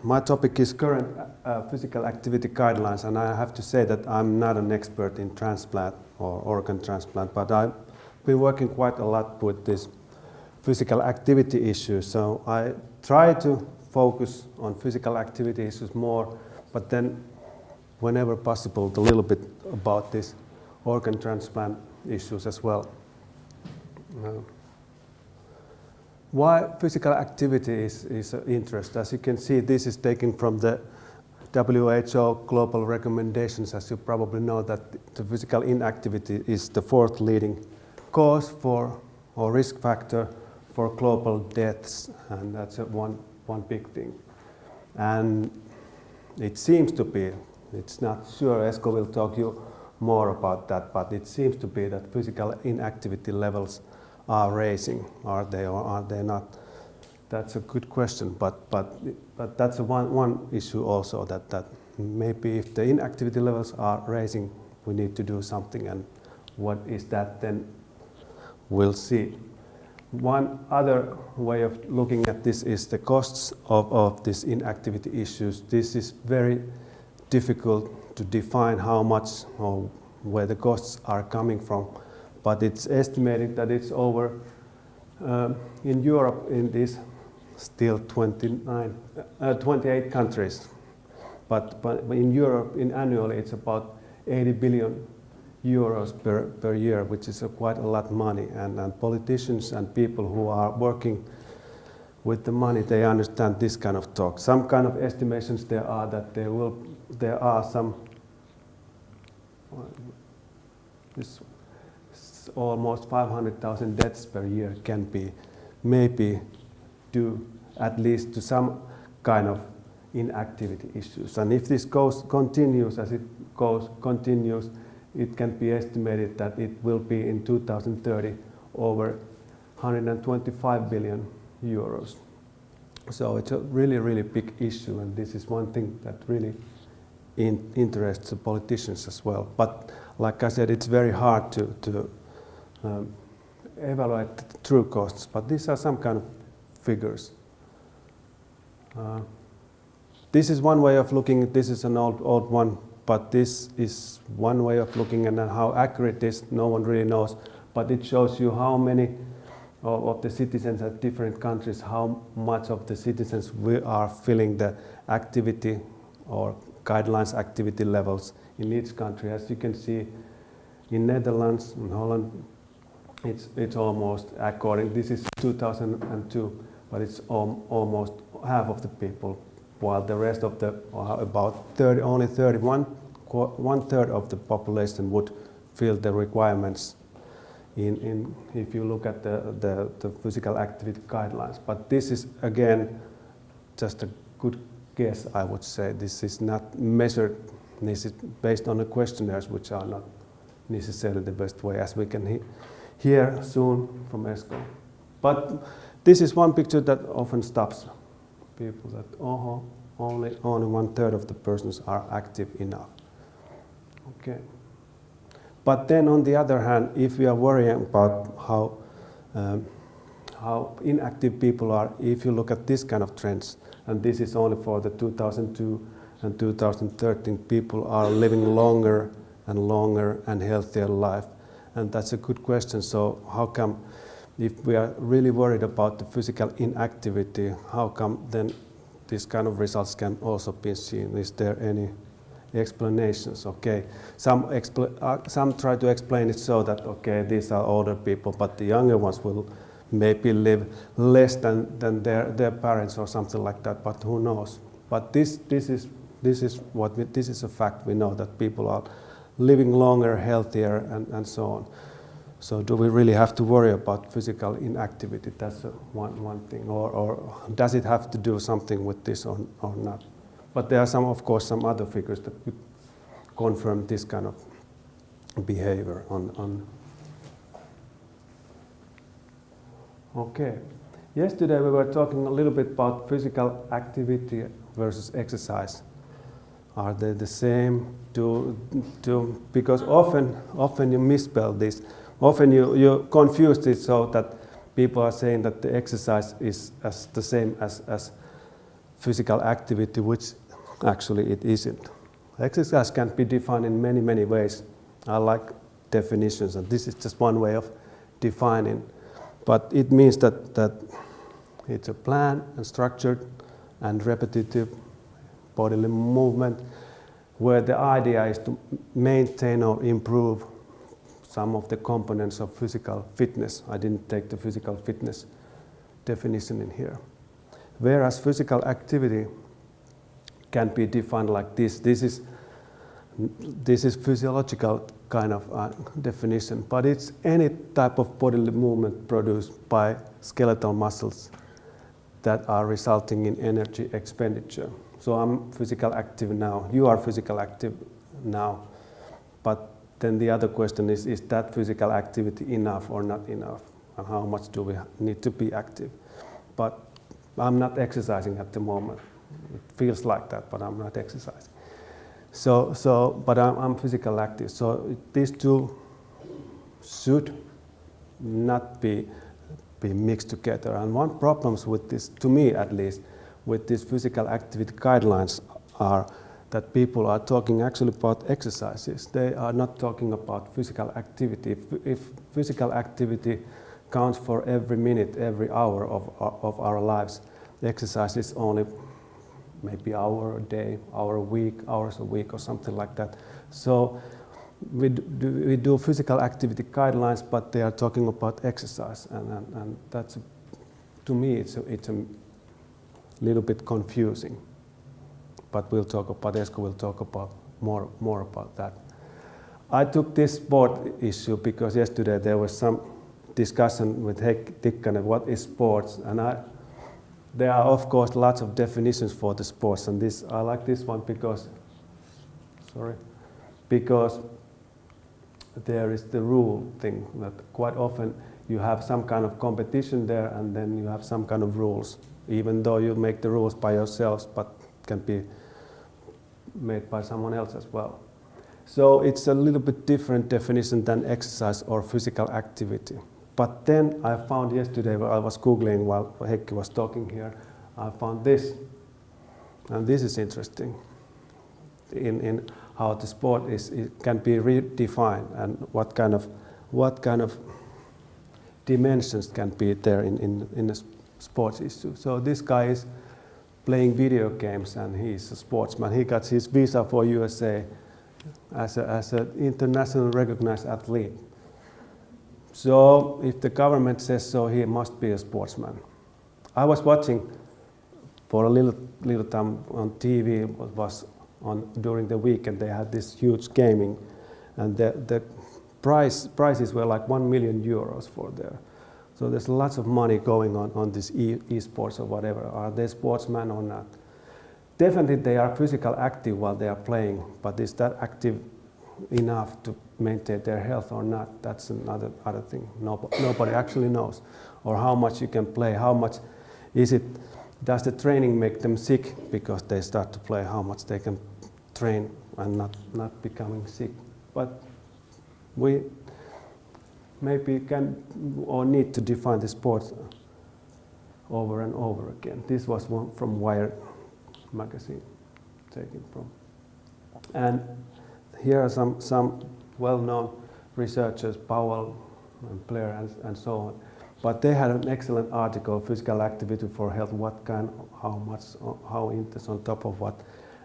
My topic is current physical activity guidelines, and I have to say that I'm not an expert in transplant or organ transplant, but I've been working quite a lot with this physical activity issues. So I try to focus on physical activity issues more, but then whenever possible, a little bit about this organ transplant issues as well. Why physical activity is of interest? As you can see, this is taken from the WHO global recommendations. As you probably know, that the physical inactivity is the fourth leading cause for or risk factor for global deaths, and that's one big thing. And it seems to be, it's not sure, Esko will talk you more about that, but it seems to be that physical inactivity levels are rising. Are they or are they not? That's a good question, but that's one issue also, that maybe if the inactivity levels are rising, we need to do something, and what is that then? We'll see. One other way of looking at this is the costs of these inactivity issues. This is very difficult to define how much or where the costs are coming from, but it's estimated that it's over in Europe, in these still 28 countries, but in Europe, in annually, it's about 80 billion euros per year, which is quite a lot of money, and politicians and people who are working with the money, they understand this kind of talk. Some kind of estimations there are that there are some almost 500,000 deaths per year can be maybe due at least to some kind of inactivity issues. And if this continues, it can be estimated that it will be in 2030 over 125 billion euros. So it's a really, really big issue, and this is one thing that really interests the politicians as well. But like I said, it's very hard to evaluate the true costs, but these are some kind of figures. This is one way of looking. This is an old one, but this is one way of looking, and how accurate this, no one really knows. But it shows you how many of the citizens at different countries, how much of the citizens we are filling the activity or guidelines activity levels in each country. As you can see, in Netherlands, in Holland, it's almost according. This is 2002, but it's almost half of the people, while the rest of the about 30, only 1 third of the population would fill the requirements if you look at the physical activity guidelines. But this is again just a good guess, I would say. This is not measured. This is based on the questionnaires, which are not necessarily the best way, as we can hear soon from Esko. But this is one picture that often stops people, that only 1 third of the persons are active enough. Okay. But then on the other hand, if we are worrying about how inactive people are, if you look at this kind of trends, and this is only for the 2002 and 2013, people are living longer and healthier life. And that's a good question. So how come, if we are really worried about the physical inactivity, how come then these kind of results can also be seen? Is there any explanations? Okay, some try to explain it so that, okay, these are older people, but the younger ones will maybe live less than their parents or something like that, but who knows? But this is a fact. We know that people are living longer, healthier, and so on. So do we really have to worry about physical inactivity? That's one thing. Or does it have to do something with this or not? But there are of course, some other figures that could confirm this kind of behavior on. Okay. Yesterday we were talking a little bit about physical activity versus exercise. Are they the same? Because often you misspell this. Often you confuse it so that people are saying that the exercise is the same as physical activity, which actually it isn't. Exercise can be defined in many, many ways. I like definitions, and this is just one way of defining. But it means that it's a planned and structured and repetitive bodily movement where the idea is to maintain or improve some of the components of physical fitness. I didn't take the physical fitness definition in here. Whereas physical activity can be defined like this. This is physiological kind of definition, but it's any type of bodily movement produced by skeletal muscles that are resulting in energy expenditure. So I'm physical active now, you are physical active now, but then the other question is that physical activity enough or not enough? And how much do we need to be active? But I'm not exercising at the moment. It feels like that, but I'm not exercising. But I'm physical active. So these two should not be mixed together. And one problem with this, to me at least, with these physical activity guidelines are that people are talking actually about exercises. They are not talking about physical activity. If physical activity counts for every minute, every hour of our lives, the exercise is only maybe hour a day, hour a week, hours a week, or something like that. So we do physical activity guidelines, but they are talking about exercise, and that's, to me, it's a little bit confusing. But we'll talk about, Esko will talk about more about that. I took this sport issue because yesterday there was some discussion with Heikki Tikkanen, what is sports, and there are of course lots of definitions for the sports, and I like this one because there is the rule thing that quite often you have some kind of competition there, and then you have some kind of rules, even though you make the rules by yourselves, but can be made by someone else as well. So it's a little bit different definition than exercise or physical activity. But then I found yesterday, while I was Googling while Heikki was talking here, I found this. And this is interesting in how the sport can be redefined and what kind of dimensions can be there in a sports issue. So this guy is playing video games and he's a sportsman. He got his visa for USA as an international recognized athlete. So if the government says so, he must be a sportsman. I was watching for a little time on TV. Was on during the weekend. They had this huge gaming, and the prizes were like 1 million euros for there. So there's lots of money going on this esports or whatever. Are they sportsmen or not? Definitely they are physical active while they are playing, but is that active enough to maintain their health or not? That's another thing. Nobody actually knows. Or how much you can play, how much is it, does the training make them sick because they start to play, how much they can train and not becoming sick. But we maybe can or need to define the sports over and over again. This was one from Wired magazine taken from. And here are some well-known researchers, Powell and Blair and so on. But they had an excellent article, Physical Activity for Health, what kind, how much, how intense on top of what.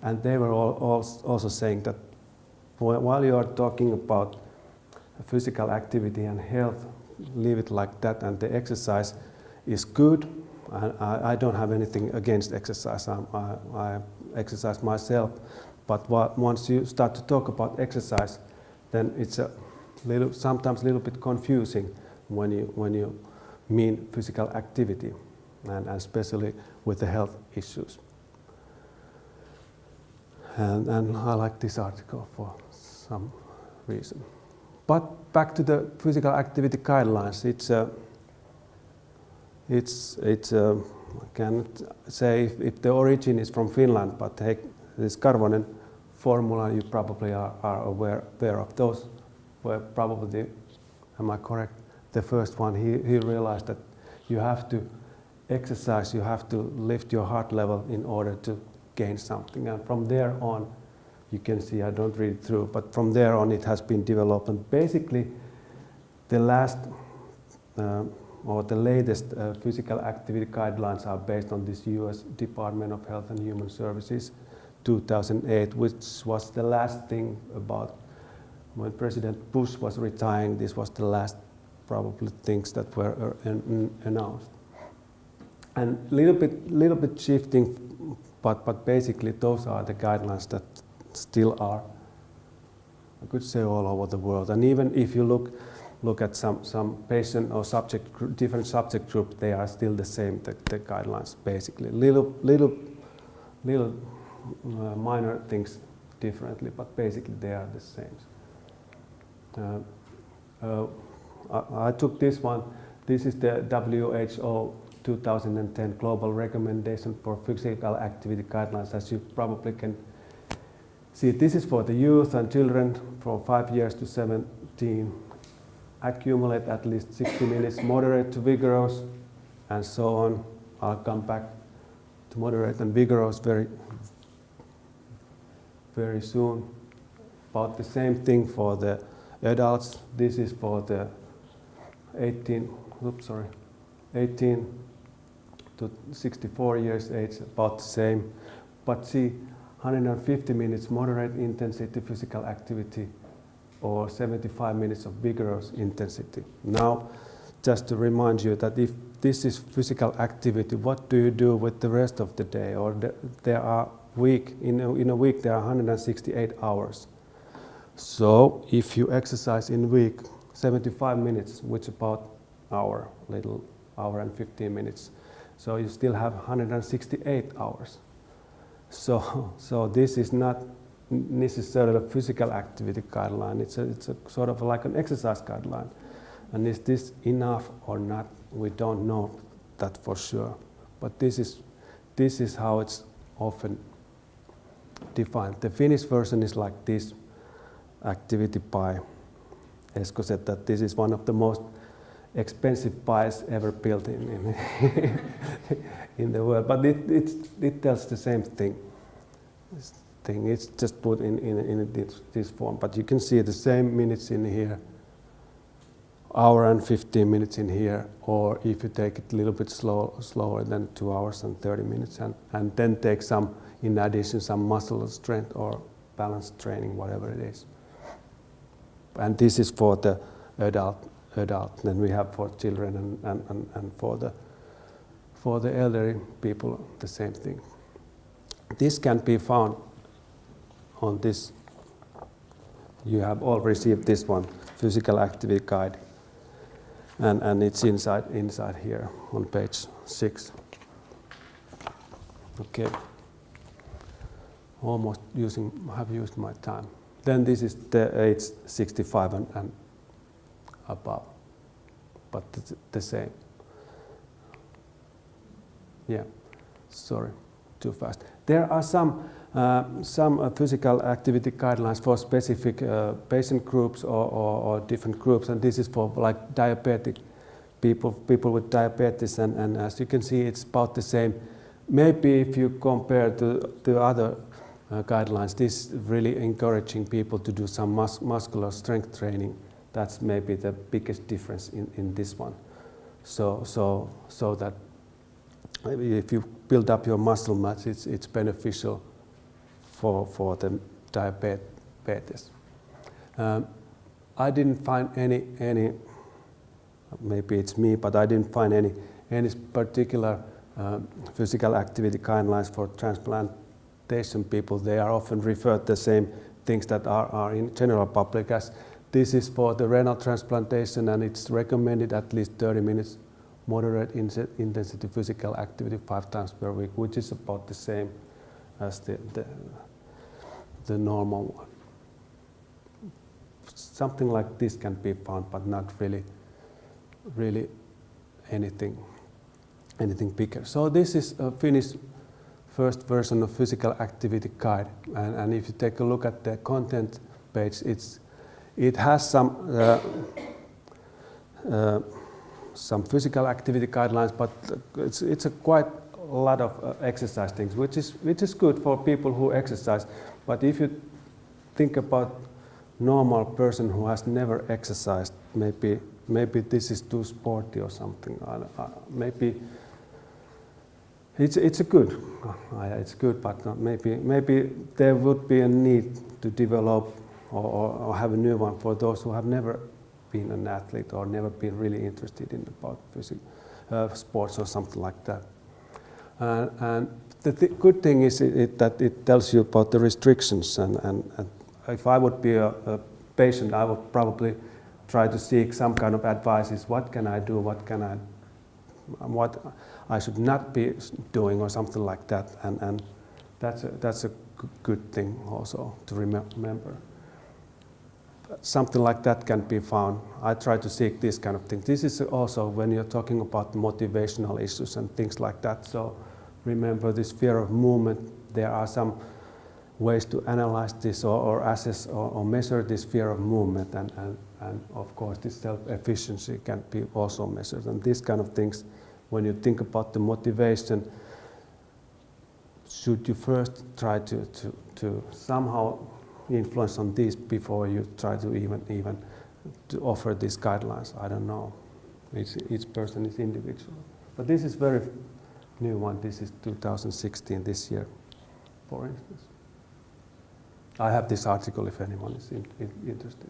And they were also saying that while you are talking about physical activity and health, leave it like that, and the exercise is good. I don't have anything against exercise. I exercise myself. But once you start to talk about exercise, then it's sometimes a little bit confusing when you mean physical activity, and especially with the health issues. And I like this article for some reason. But back to the physical activity guidelines. I can't say if the origin is from Finland, but this Karvonen formula you probably are aware of. Those were probably, am I correct, the first one. He realized that you have to exercise, you have to lift your heart level in order to gain something. And from there on, you can see, I don't read it through, but from there on it has been developed. And basically, the last or the latest physical activity guidelines are based on this US Department of Health and Human Services 2008, which was the last thing about when President Bush was retiring. This was the last probably things that were announced. And little bit shifting, but basically those are the guidelines that still are, I could say, all over the world. And even if you look at some patient or different subject groups, they are still the same, the guidelines basically. Little minor things differently, but basically they are the same. I took this one. This is the WHO 2010 Global Recommendation for Physical Activity Guidelines. As you probably can see, this is for the youth and children from 5 years to 17. Accumulate at least 60 minutes, moderate to vigorous, and so on. I'll come back to moderate and vigorous very soon. About the same thing for the adults. This is for the 18 to 64 years age, about the same. But see, 150 minutes moderate intensity physical activity or 75 minutes of vigorous intensity. Now, just to remind you that if this is physical activity, what do you do with the rest of the day? Or there are in a week there are 168 hours. So if you exercise in a week 75 minutes, which about hour and 15 minutes, so you still have 168 hours. So this is not necessarily a physical activity guideline. It's a sort of like an exercise guideline. And is this enough or not? We don't know that for sure. But this is how it's often defined. The Finnish version is like this: activity pie. Esko said that this is one of the most expensive pies ever built in the world. But it tells the same thing. It's just put in this form. But you can see the same minutes in here, hour and 15 minutes in here, or if you take it a little bit slower than 2 hours and 30 minutes, and then take some, in addition, some muscle strength or balance training, whatever it is. And this is for the adult. Then we have for children and for the elderly people, the same thing. This can be found on this. You have all received this one, physical activity guide, and it's inside here on page 6. Okay. Almost have used my time. Then this is the age 65 and above, but the same. Yeah, sorry, too fast. There are some physical activity guidelines for specific patient groups or different groups, and this is for like diabetic people with diabetes, and as you can see, it's about the same. Maybe if you compare to other guidelines, this is really encouraging people to do some muscular strength training. That's maybe the biggest difference in this one. So that if you build up your muscle mass, it's beneficial for the diabetes. I didn't find any. Maybe it's me, but I didn't find any particular physical activity guidelines for transplantation people. They are often referred the same things that are in general public, as this is for the renal transplantation, and it's recommended at least 30 minutes moderate intensity physical activity 5 times per week, which is about the same as the normal one. Something like this can be found, but not really anything bigger. So this is a Finnish first version of physical activity guide, and if you take a look at the content page, it has some physical activity guidelines, but it's a quite a lot of exercise things, which is good for people who exercise. But if you think about normal person who has never exercised, maybe this is too sporty or something. Maybe it's good. It's good, but maybe there would be a need to develop or have a new one for those who have never been an athlete or never been really interested in about sports or something like that. And the good thing is that it tells you about the restrictions, and if I would be a patient, I would probably try to seek some kind of advice. What can I do? What I should not be doing, or something like that. And that's a good thing also to remember. Something like that can be found. I try to seek this kind of thing. This is also when you're talking about motivational issues and things like that. So remember this fear of movement. There are some ways to analyze this or assess or measure this fear of movement, and of course this self-efficiency can be also measured. And these kind of things, when you think about the motivation, should you first try to somehow influence on these before you try to even to offer these guidelines? I don't know. Each person is individual. But this is very new one. This is 2016, this year, for instance. I have this article if anyone is interested.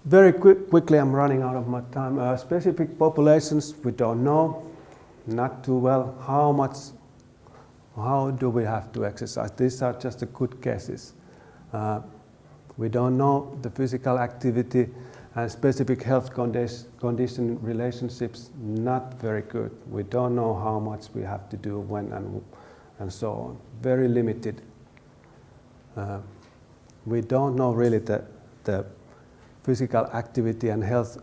Very quickly, I'm running out of my time. Specific populations, we don't know, not too well. How do we have to exercise? These are just the good guesses. We don't know the physical activity and specific health condition relationships, not very good. We don't know how much we have to do when and so on. Very limited. We don't know really the physical activity and health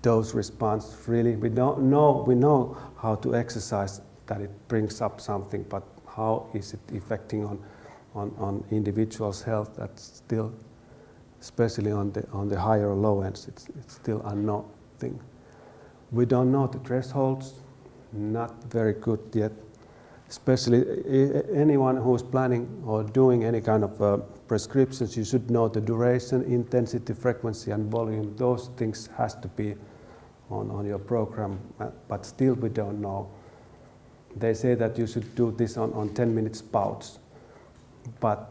dose response really. We know how to exercise, that it brings up something, but how is it affecting on individuals' health? That's still, especially on the higher or low ends, it's still unknown thing. We don't know the thresholds, not very good yet. Especially anyone who's planning or doing any kind of prescriptions, you should know the duration, intensity, frequency, and volume. Those things has to be on your program, but still we don't know. They say that you should do this on 10-minute bouts, but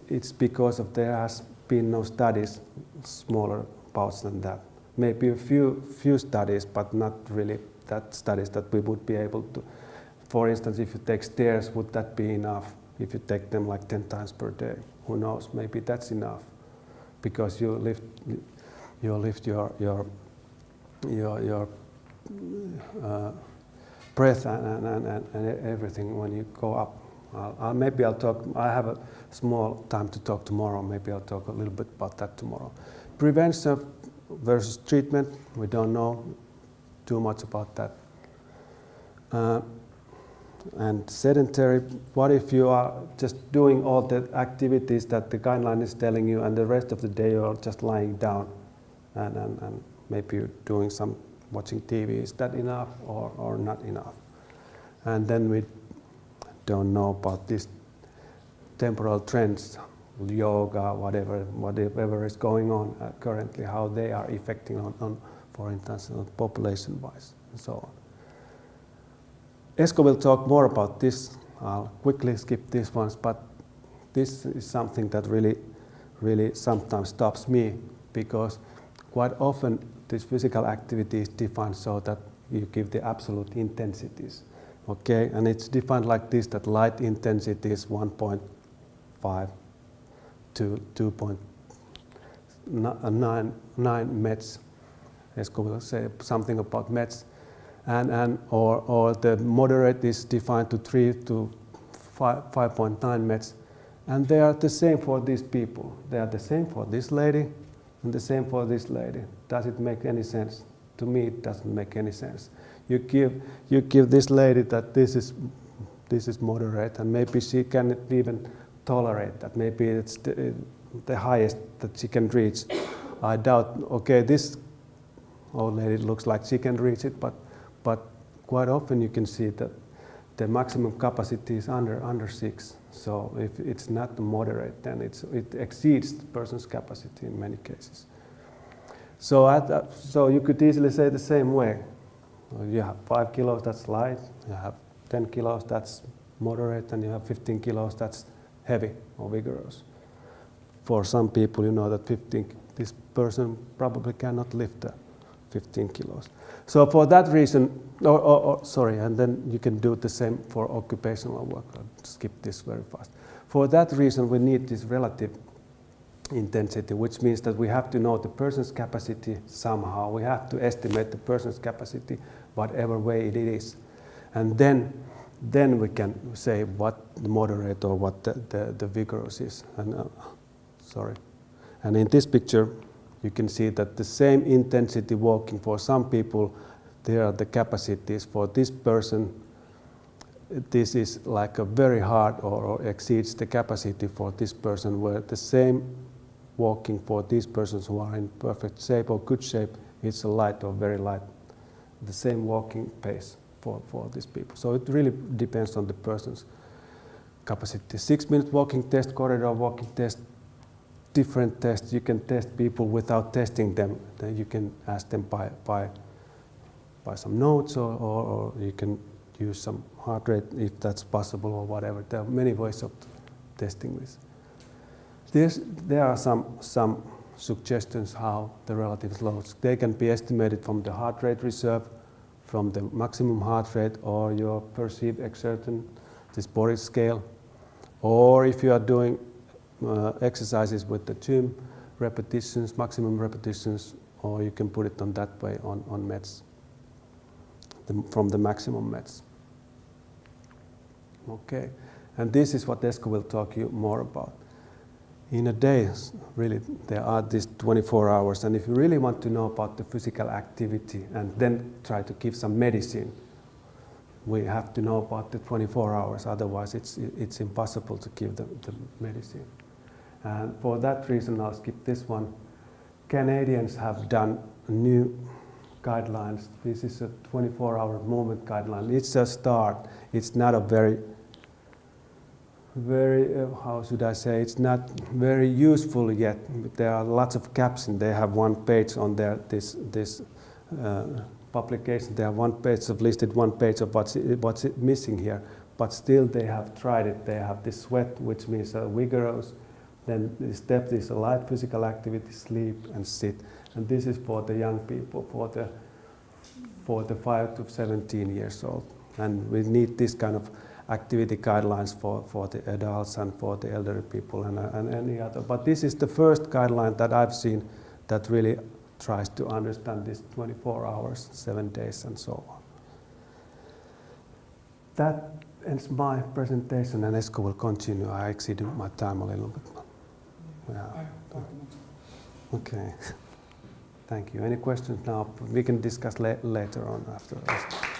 it's because of there has been no studies, smaller bouts than that. Maybe a few studies, but not really that studies that we would be able to. For instance, if you take stairs, would that be enough? If you take them like 10 times per day, who knows? Maybe that's enough, because you lift your breath and everything when you go up. Maybe I'll talk. I have a small time to talk tomorrow. Maybe I'll talk a little bit about that tomorrow. Prevention versus treatment. We don't know too much about that. And sedentary, what if you are just doing all the activities that the guideline is telling you, and the rest of the day you are just lying down and maybe you're doing some watching TV? Is that enough or not enough? And then we don't know about these temporal trends, yoga, whatever is going on currently, how they are affecting on for instance, population-wise and so on. Esko will talk more about this. I'll quickly skip these ones, but this is something that really sometimes stops me, because quite often this physical activity is defined so that you give the absolute intensities. Okay, and it's defined like this, that light intensity is 1.5 to 2.9 METs. Esko will say something about METs. Or the moderate is defined to 3 to 5.9 METs, and they are the same for these people. They are the same for this lady and the same for this lady. Does it make any sense? To me, it doesn't make any sense. You give this lady that this is moderate, and maybe she can even tolerate that. Maybe it's the highest that she can reach. I doubt. Okay, this old lady looks like she can reach it, but quite often you can see that the maximum capacity is under 6. So if it's not moderate, then it exceeds the person's capacity in many cases. So you could easily say the same way. You have 5 kilos, that's light. You have 10 kilos, that's moderate, and you have 15 kilos, that's heavy or vigorous. For some people, you know that this person probably cannot lift 15 kilos. So for that reason, and then you can do the same for occupational work. I'll skip this very fast. For that reason, we need this relative intensity, which means that we have to know the person's capacity somehow. We have to estimate the person's capacity, whatever way it is. And then we can say what the moderate or what the vigorous is. And in this picture, you can see that the same intensity walking for some people, there are the capacities. For this person, this is like a very hard or exceeds the capacity for this person, where the same walking for these persons who are in perfect shape or good shape, it's a light or very light, the same walking pace for these people. So it really depends on the person's capacity. 6-minute walking test, corridor walking test, different tests. You can test people without testing them. Then you can ask them by some notes, or you can use some heart rate if that's possible, or whatever. There are many ways of testing this. There are some suggestions how the relative loads. They can be estimated from the heart rate reserve, from the maximum heart rate, or your perceived exertion, this Boris scale, or if you are doing exercises with the gym, repetitions, maximum repetitions, or you can put it on that way on meds, from the maximum meds. Okay, and this is what Esko will talk you more about. In a day, really, there are these 24 hours, and if you really want to know about the physical activity and then try to give some medicine, we have to know about the 24 hours, otherwise it's impossible to give the medicine. And for that reason, I'll skip this one. Canadians have done new guidelines. This is a 24-hour movement guideline. It's a start. It's not a very, how should I say, it's not very useful yet. There are lots of gaps, and they have one page on their this publication. They have one page of listed one page of what's missing here. But still, they have tried it. They have this sweat, which means vigorous. Then this depth is a light physical activity, sleep and sit. And this is for the young people, for the 5 to 17 years old. And we need this kind of activity guidelines for the adults and for the elderly people and any other. But this is the first guideline that I've seen that really tries to understand this 24 hours, 7 days and so on. That ends my presentation, and Esko will continue. I exceeded my time a little bit. Yeah. Okay. Thank you. Any questions now? We can discuss later on after this.